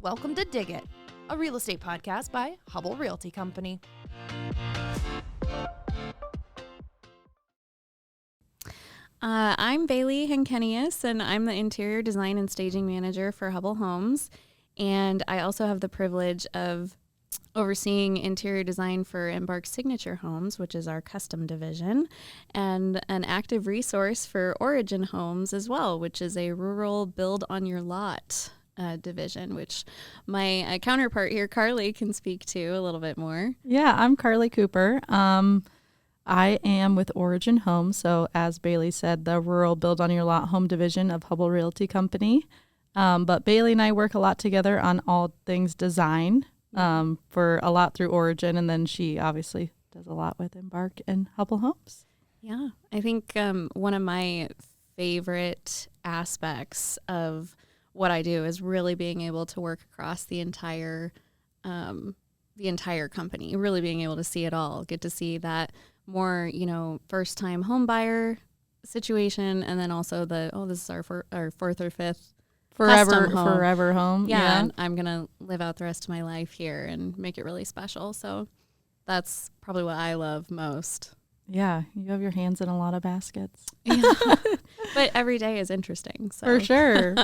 Welcome to Dig It, a real estate podcast by Hubbell Realty Company. I'm Bailey Henkenius, and I'm the interior design and staging manager for Hubbell Homes. And I also have the privilege of overseeing interior design for Embark Signature Homes, which is our custom division, and an active resource for Origin Homes as well, which is a rural build on your lot division, which my counterpart here, Karli, can speak to a little bit more. Yeah, I'm Karli Cooper. I am with Origin Homes, so as Bailey said, the rural build on your lot home division of Hubbell Realty Company. But Bailey and I work a lot together on all things design for a lot through Origin, and then she obviously does a lot with Embark and Hubbell Homes. Yeah, I think one of my favorite aspects of what I do is really being able to work across the entire company, really being able to see it all, get to see that more, first time home buyer situation, and then also this is our fourth or fifth forever home. Yeah, and I'm gonna live out the rest of my life here and make it really special. So that's probably what I love most. Yeah, you have your hands in a lot of baskets. Yeah. But every day is interesting. So. For sure.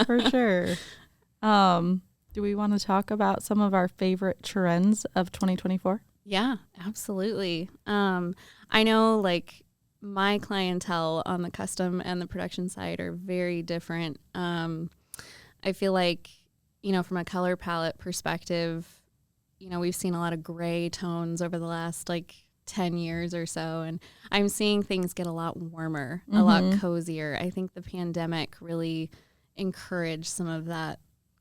Do we want to talk about some of our favorite trends of 2024? Yeah, absolutely. I know my clientele on the custom and the production side are very different. I feel like, from a color palette perspective, we've seen a lot of gray tones over the last 10 years or so, and I'm seeing things get a lot warmer, a lot cozier. I think the pandemic really encouraged some of that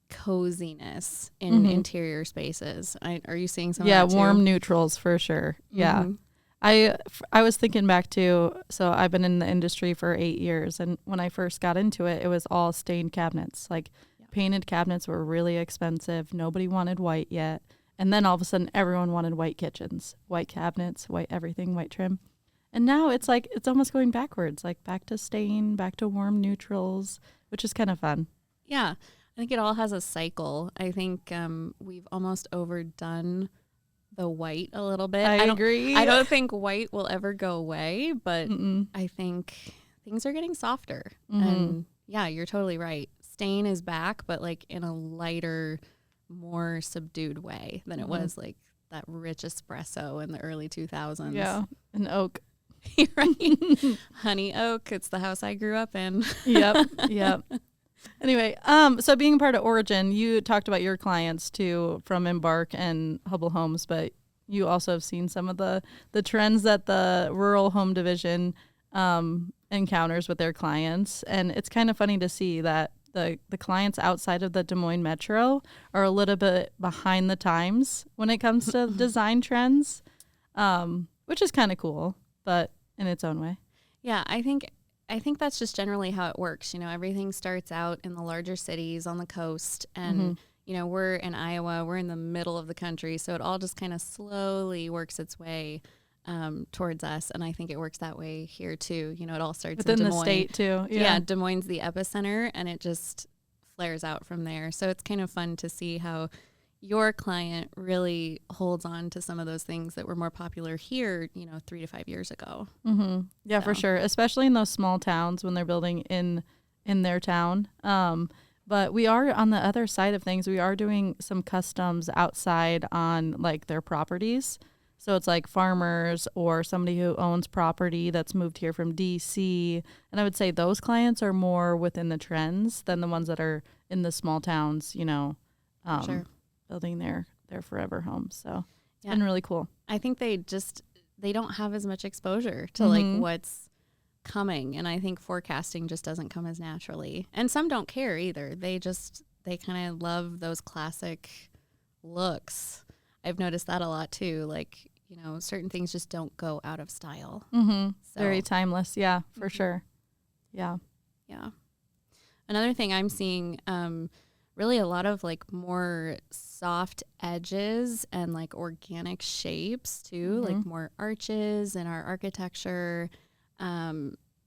coziness in interior spaces. Are you seeing some of that too? Yeah, warm neutrals for sure. Yeah. I was thinking back to, so I've been in the industry for 8 years, and when I first got into it, it was all stained cabinets. Painted cabinets were really expensive. Nobody wanted white yet. And then all of a sudden, everyone wanted white kitchens, white cabinets, white everything, white trim. And now it's it's almost going backwards, back to stain, back to warm neutrals, which is kind of fun. Yeah, I think it all has a cycle. I think we've almost overdone the white a little bit. I agree. I don't think white will ever go away, but I think things are getting softer. And yeah, you're totally right. Stain is back, but in a lighter, more subdued way than it was that rich espresso in the early 2000s. Yeah, an oak. Right. Honey oak. It's the house I grew up in. Yep. Anyway, so being part of Origin, you talked about your clients too from Embark and Hubbell Homes, but you also have seen some of the trends that the rural home division encounters with their clients. And it's kind of funny to see that the clients outside of the Des Moines metro are a little bit behind the times when it comes to design trends, which is kind of cool, but in its own way. Yeah, I think that's just generally how it works. Everything starts out in the larger cities on the coast, and we're in Iowa, we're in the middle of the country, so it all just kind of slowly works its way towards us, and I think it works that way here too. It all starts within in Des the Moines. state too. Yeah, Des Moines the epicenter, and it just flares out from there. So it's kind of fun to see how your client really holds on to some of those things that were more popular here, 3 to 5 years ago. Yeah, for sure, especially in those small towns when they're building in their town. But we are on the other side of things. We are doing some customs outside on their properties. So it's farmers or somebody who owns property that's moved here from DC. And I would say those clients are more within the trends than the ones that are in the small towns, Sure. building their forever homes. So it's been really cool. I think they don't have as much exposure to what's coming. And I think forecasting just doesn't come as naturally. And some don't care either. They kind of love those classic looks. I've noticed that a lot too. Certain things just don't go out of style. So. Very timeless. Yeah, for sure. Yeah. Yeah. Another thing I'm seeing, really a lot of more soft edges and organic shapes too, more arches in our architecture,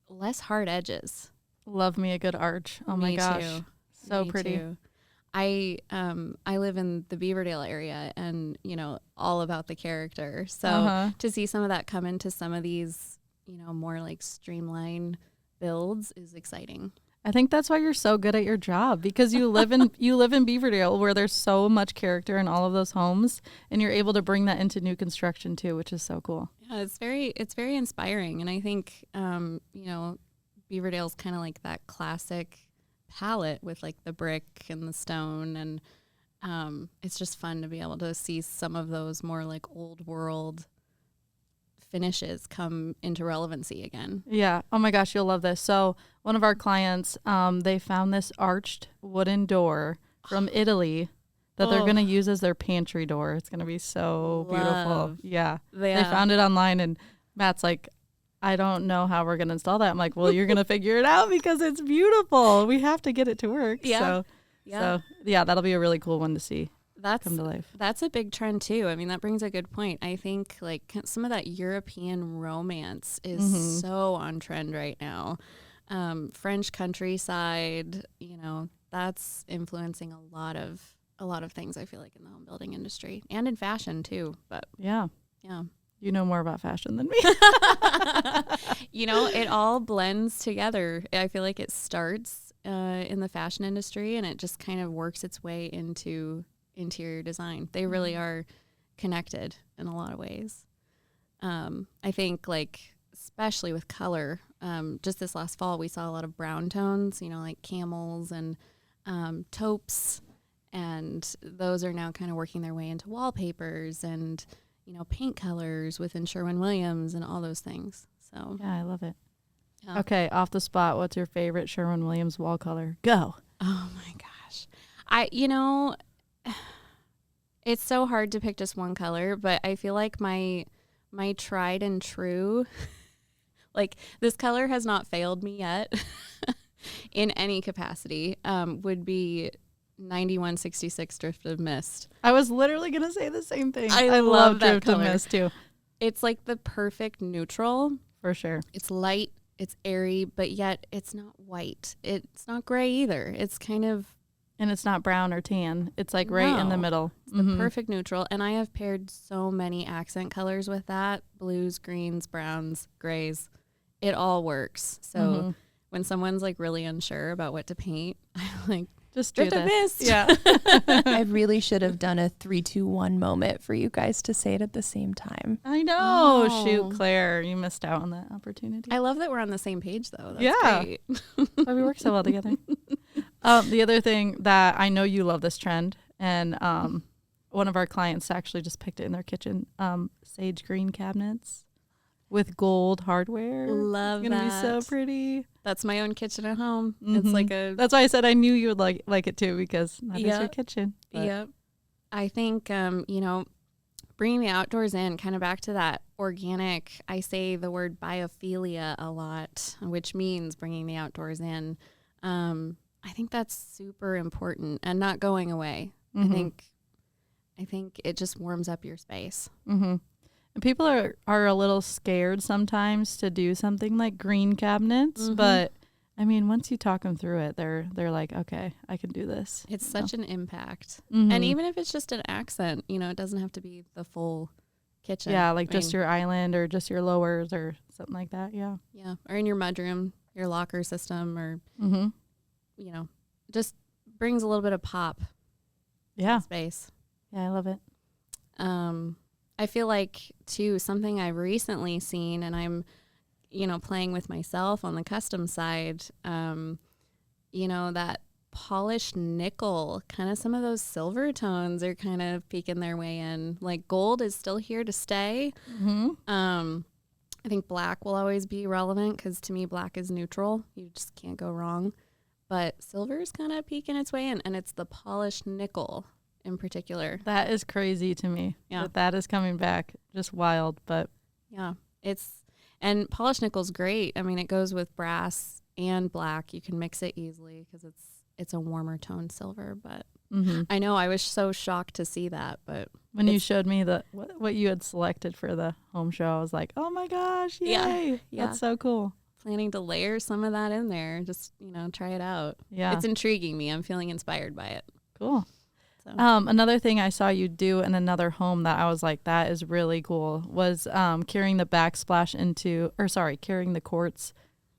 less hard edges. Love me a good arch. Oh my gosh. Too. So Me pretty. Too. I live in the Beaverdale area, and all about the character. So to see some of that come into some of these more like streamlined builds is exciting. I think that's why you're so good at your job, because you live in Beaverdale, where there's so much character in all of those homes, and you're able to bring that into new construction too, which is so cool. Yeah, it's very inspiring, and I think Beaverdale's kind of like that classic palette with like the brick and the stone, and it's just fun to be able to see some of those more like old world finishes come into relevancy again. Yeah. Oh my gosh, you'll love this. So one of our clients, they found this arched wooden door from Italy that they're going to use as their pantry door. It's going to be so beautiful. Yeah. They found it online, and Matt's like, I don't know how we're going to install that. I'm like, well, you're going to figure it out because it's beautiful. We have to get it to work. Yeah. So that'll be a really cool one to see come to life. That's a big trend too. I mean, that brings a good point. I think like some of that European romance is so on trend right now. French countryside, that's influencing a lot of things, I feel like, in the home building industry and in fashion too. But yeah. You know more about fashion than me. It all blends together. I feel like it starts in the fashion industry, and it just kind of works its way into interior design. They really are connected in a lot of ways. I think, like, especially with color, just this last fall, we saw a lot of brown tones, like camels and taupes, and those are now kind of working their way into wallpapers and paint colors within Sherwin-Williams and all those things. So yeah, I love it. Yeah. Okay, off the spot, what's your favorite Sherwin-Williams wall color? Go. Oh my gosh. It's so hard to pick just one color, but I feel like my tried and true, like this color has not failed me yet in any capacity, would be 9166 Drift of Mist. I was literally going to say the same thing. I love that Drift color. of Mist too. It's like the perfect neutral. For sure. It's light, it's airy, but yet it's not white. It's not gray either. It's kind of... And it's not brown or tan. It's like right in the middle. It's the perfect neutral. And I have paired so many accent colors with that. Blues, greens, browns, grays. It all works. So when someone's like really unsure about what to paint, I'm like, just do Drift of this. Mist. Yeah. I really should have done a 3, 2, 1 moment for you guys to say it at the same time. I know. Oh. Shoot, Claire, you missed out on that opportunity. I love that we're on the same page, though. That's great. Why we work so well together. The other thing that I know you love this trend, and one of our clients actually just picked it in their kitchen, sage green cabinets with gold hardware. Love it's that. It's going to be so pretty. That's my own kitchen at home. It's like a... That's why I said I knew you would like it too, because that is your kitchen. Yep. I think, bringing the outdoors in, kind of back to that organic, I say the word biophilia a lot, which means bringing the outdoors in. I think that's super important and not going away. I think it just warms up your space. And people are a little scared sometimes to do something like green cabinets, but I mean, once you talk them through it, they're like, okay, I can do this. It's such an impact. And even if it's just an accent, it doesn't have to be the full kitchen. Yeah, like just your island or just your lowers or something like that. Yeah. Yeah. Or in your mudroom, your locker system, or, just brings a little bit of pop to the space. Yeah, I love it. I feel like, too, something I've recently seen, and I'm, playing with myself on the custom side, that polished nickel, kind of some of those silver tones are kind of peeking their way in. Like, gold is still here to stay. I think black will always be relevant because, to me, black is neutral. You just can't go wrong. But silver is kind of peeking its way in, and it's the polished nickel in particular. That is crazy to me. Yeah. That is coming back. Just wild, but yeah, and polished nickel's great. I mean, it goes with brass and black. You can mix it easily because it's a warmer toned silver. But I know I was so shocked to see that. But when you showed me what you had selected for the home show, I was like, oh my gosh, yay. Yeah. That's so cool. Planning to layer some of that in there. Just, try it out. Yeah. It's intriguing me. I'm feeling inspired by it. Cool. So. Another thing I saw you do in another home that I was like, that is really cool, was carrying the carrying the quartz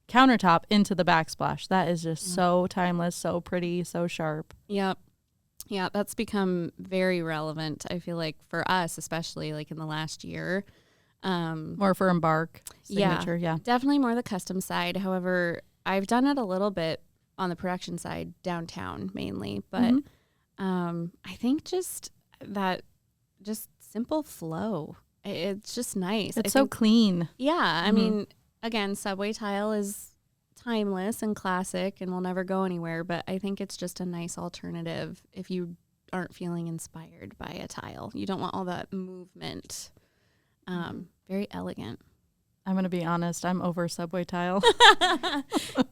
countertop into the backsplash. That is just so timeless, so pretty, so sharp. Yep. Yeah, that's become very relevant, I feel like, for us, especially like in the last year. More for Embark signature, yeah. Definitely more the custom side. However, I've done it a little bit on the production side, downtown mainly. But I think just simple flow. It's just nice. It's so clean. Yeah. I mean, again, subway tile is timeless and classic and will never go anywhere, but I think it's just a nice alternative if you aren't feeling inspired by a tile. You don't want all that movement. Very elegant. I'm going to be honest, I'm over subway tile.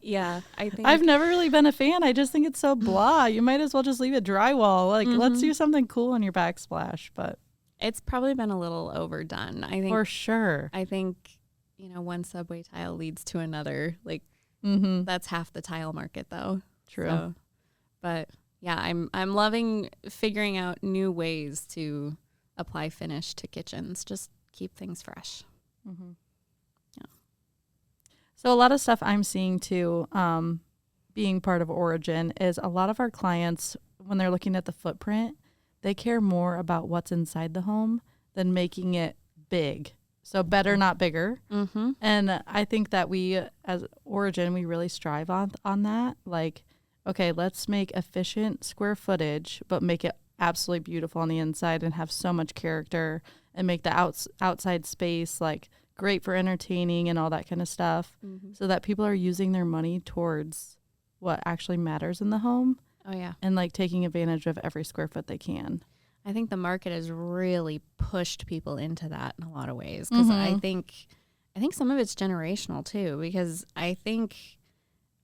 Yeah, I think I've never really been a fan. I just think it's so blah. You might as well just leave it drywall. Like, let's do something cool on your backsplash, but it's probably been a little overdone. I think for sure. I think, one subway tile leads to another. Like, that's half the tile market, though. True. So, but yeah, I'm loving figuring out new ways to apply finish to kitchens. Just keep things fresh. Yeah. So a lot of stuff I'm seeing too, being part of Origin, is a lot of our clients, when they're looking at the footprint, they care more about what's inside the home than making it big. So better, not bigger. And I think that we, as Origin, we really strive on that. Like, okay, let's make efficient square footage, but make it absolutely beautiful on the inside and have so much character, and make the outside space like great for entertaining and all that kind of stuff, so that people are using their money towards what actually matters in the home. Oh, yeah. And like taking advantage of every square foot they can. I think the market has really pushed people into that in a lot of ways, because I think some of it's generational too, because I think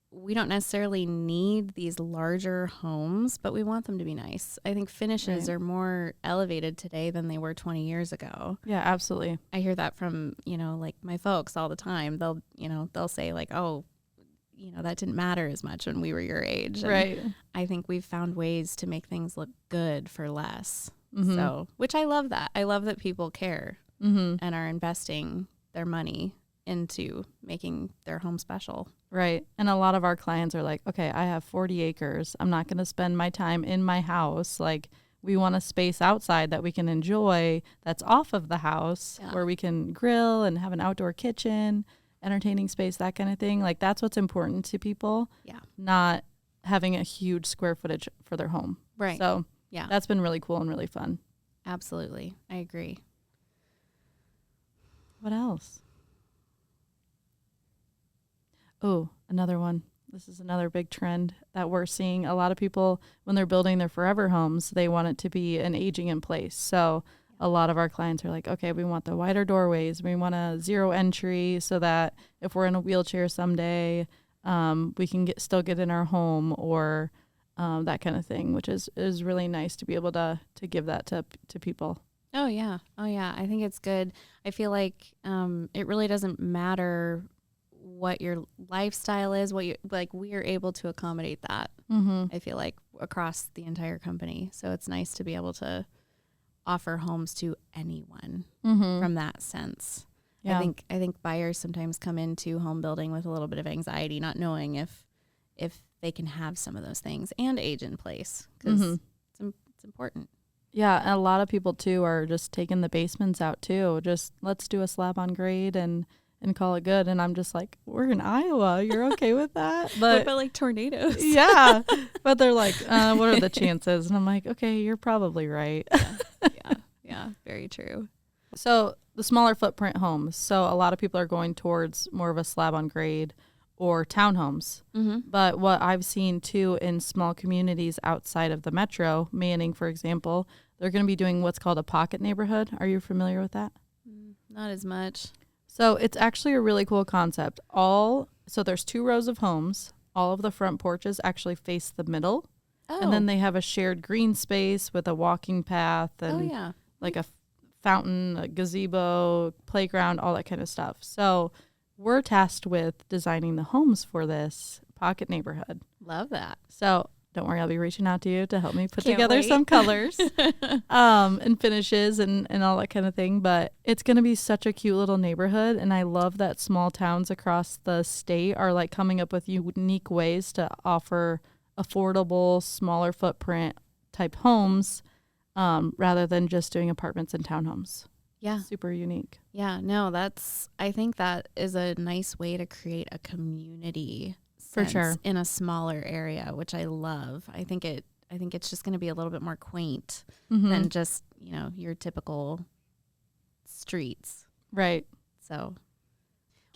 we don't necessarily need these larger homes, but we want them to be nice. I think finishes are more elevated today than they were 20 years ago. Yeah, absolutely. I hear that from, like my folks all the time. They'll say like, oh, that didn't matter as much when we were your age. And right. I think we've found ways to make things look good for less. So, which I love that. I love that people care and are investing their money into making their home special. Right. And a lot of our clients are like, okay, I have 40 acres. I'm not going to spend my time in my house. Like, we want a space outside that we can enjoy that's off of the house, where we can grill and have an outdoor kitchen, entertaining space, that kind of thing. Like, that's what's important to people. Yeah. Not having a huge square footage for their home. Right. So yeah, that's been really cool and really fun. Absolutely. I agree. What else? Oh, another one. This is another big trend that we're seeing. A lot of people, when they're building their forever homes, they want it to be an aging in place. So a lot of our clients are like, okay, we want the wider doorways. We want a zero entry so that if we're in a wheelchair someday, we can still get in our home, or that kind of thing, which is really nice to be able to give that to people. Oh, yeah. I think it's good. I feel like it really doesn't matter what your lifestyle is, we are able to accommodate that. I feel like across the entire company. So it's nice to be able to offer homes to anyone from that sense. Yeah. I think buyers sometimes come into home building with a little bit of anxiety, not knowing if they can have some of those things and age in place, because it's important. Yeah, and a lot of people too are just taking the basements out too. Just let's do a slab on grade and call it good. And I'm just like, we're in Iowa. You're okay with that? But what about like tornadoes? Yeah. But they're like, what are the chances? And I'm like, okay, you're probably right. Yeah, very true. So the smaller footprint homes. So a lot of people are going towards more of a slab on grade or townhomes. But what I've seen too in small communities outside of the metro, Manning, for example, they're going to be doing what's called a pocket neighborhood. Are you familiar with that? Not as much. So it's actually a really cool concept. So there's 2 rows of homes. All of the front porches actually face the middle. Oh. And then they have a shared green space with a walking path and like a fountain, a gazebo, playground, all that kind of stuff. So we're tasked with designing the homes for this pocket neighborhood. Love that. So don't worry, I'll be reaching out to you to help me put Can't together wait. some colors and finishes and all that kind of thing. But it's going to be such a cute little neighborhood. And I love that small towns across the state are like coming up with unique ways to offer affordable, smaller footprint type homes rather than just doing apartments and townhomes. Yeah. Super unique. Yeah, no, I think that is a nice way to create a community For sense sure. in a smaller area, which I love. I think it's just going to be a little bit more quaint than just, your typical streets. Right. So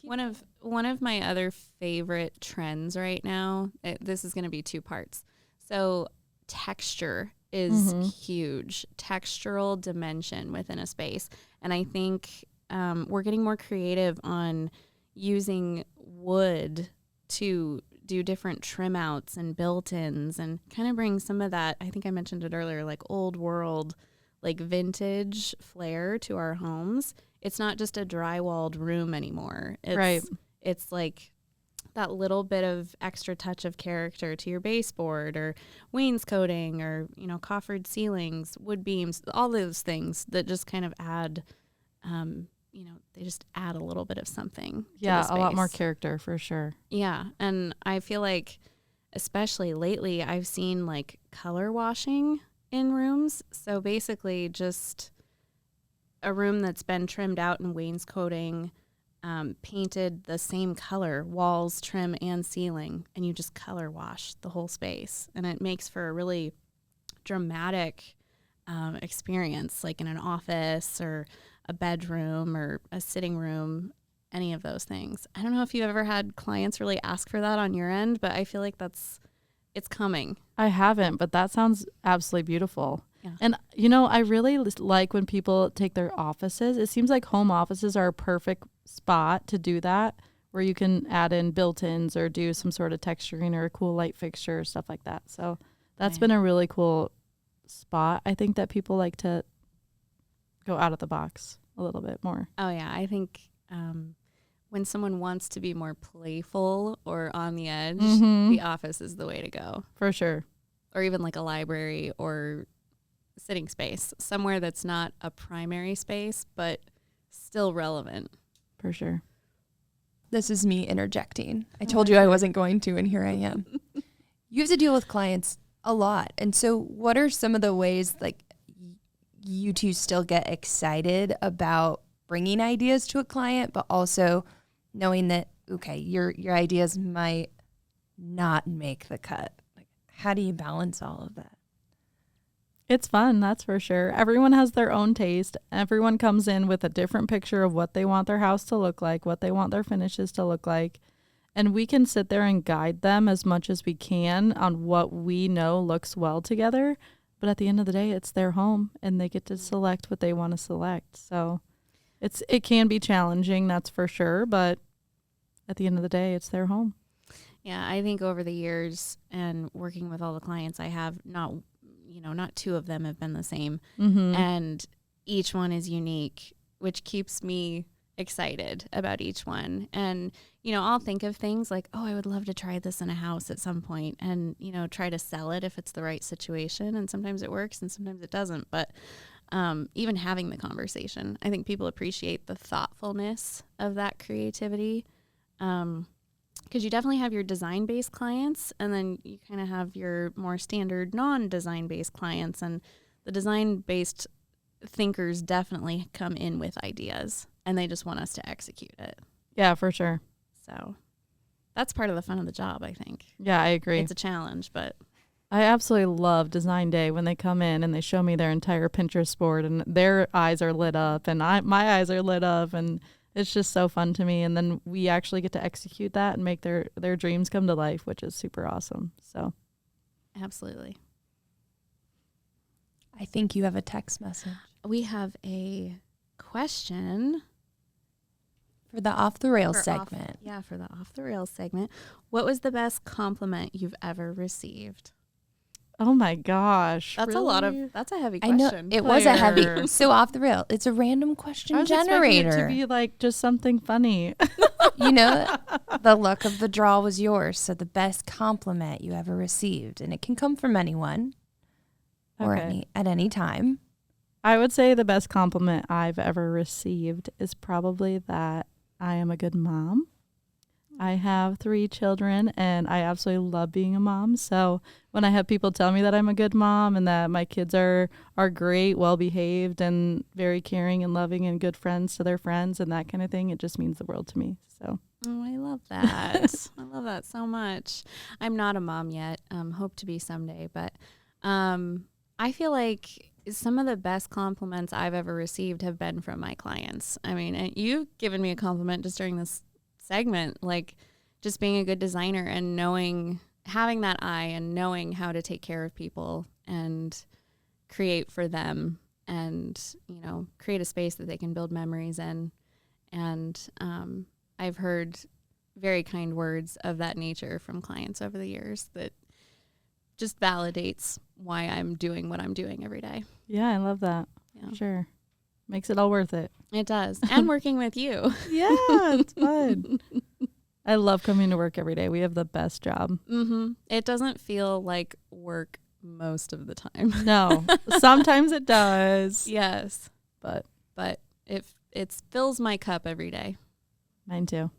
one of my other favorite trends right now, this is going to be 2 parts. So texture is huge, textural dimension within a space. And I think we're getting more creative on using wood to do different trim outs and built-ins and kind of bring some of that, I think I mentioned it earlier, like old world, like vintage flair to our homes. It's not just a drywalled room anymore. It's like that little bit of extra touch of character to your baseboard or wainscoting or, coffered ceilings, wood beams, all those things that just kind of add, they just add a little bit of something. Yeah, to the a lot more space. character for sure. Yeah. And I feel like, especially lately, I've seen like color washing in rooms. So basically just a room that's been trimmed out in wainscoting, painted the same color, walls, trim, and ceiling, and you just color wash the whole space. And it makes for a really dramatic experience, like in an office or a bedroom or a sitting room, any of those things. I don't know if you've ever had clients really ask for that on your end, but I feel like it's coming. I haven't, but that sounds absolutely beautiful. Yeah. And, I really like when people take their offices. It seems like home offices are a perfect spot to do that, where you can add in built-ins or do some sort of texturing or a cool light fixture or stuff like that. So that's been a really cool spot. I think that people like to go out of the box a little bit more. Oh, yeah. I think when someone wants to be more playful or on the edge, the office is the way to go. For sure. Or even like a library or sitting space, somewhere that's not a primary space, but still relevant. For sure. This is me interjecting. I told you I wasn't going to, and here I am. You have to deal with clients a lot. And so what are some of the ways like you two still get excited about bringing ideas to a client, but also knowing that, okay, your ideas might not make the cut? Like, how do you balance all of that? It's fun, that's for sure. Everyone has their own taste. Everyone comes in with a different picture of what they want their house to look like, what they want their finishes to look like. And we can sit there and guide them as much as we can on what we know looks well together. But at the end of the day, it's their home and they get to select what they want to select. So it can be challenging, that's for sure. But at the end of the day, it's their home. Yeah, I think over the years and working with all the clients I have, not 2 of them have been the same. And each one is unique, which keeps me excited about each one. And, I'll think of things like, oh, I would love to try this in a house at some point and, try to sell it if it's the right situation. And sometimes it works and sometimes it doesn't. But even having the conversation, I think people appreciate the thoughtfulness of that creativity. Because you definitely have your design-based clients, and then you kind of have your more standard non-design-based clients. And the design-based thinkers definitely come in with ideas, and they just want us to execute it. Yeah, for sure. So that's part of the fun of the job, I think. Yeah, I agree. It's a challenge, but I absolutely love design day when they come in and they show me their entire Pinterest board and their eyes are lit up and my eyes are lit up, and it's just so fun to me. And then we actually get to execute that and make their dreams come to life, which is super awesome. So absolutely. I think you have a text message. We have a question For the Off the Rails segment. For the Off the Rails segment. What was the best compliment you've ever received? Oh my gosh. That's really? that's a heavy I know question. it was a heavy, Claire. so off the rail. It's a random question I was expecting it generator. to be like just something funny. You know, the luck of the draw was yours. So the best compliment you ever received, and it can come from anyone or Okay. at any time. I would say the best compliment I've ever received is probably that I am a good mom. I have 3 children and I absolutely love being a mom. So when I have people tell me that I'm a good mom and that my kids are great, well behaved and very caring and loving and good friends to their friends and that kind of thing, it just means the world to me. So Oh, I love that. I love that so much. I'm not a mom yet. Hope to be someday, but I feel like some of the best compliments I've ever received have been from my clients. I mean, and you've given me a compliment just during this segment, like just being a good designer and having that eye and knowing how to take care of people and create for them and, create a space that they can build memories in. And I've heard very kind words of that nature from clients over the years that just validates why I'm doing what I'm doing every day. yeah, I love that. Yeah. Sure. Makes it all worth it. It does. And working with you. Yeah, it's fun. I love coming to work every day. We have the best job. Mm-hmm. It doesn't feel like work most of the time. No, sometimes it does. Yes. But But it fills my cup every day. mine too.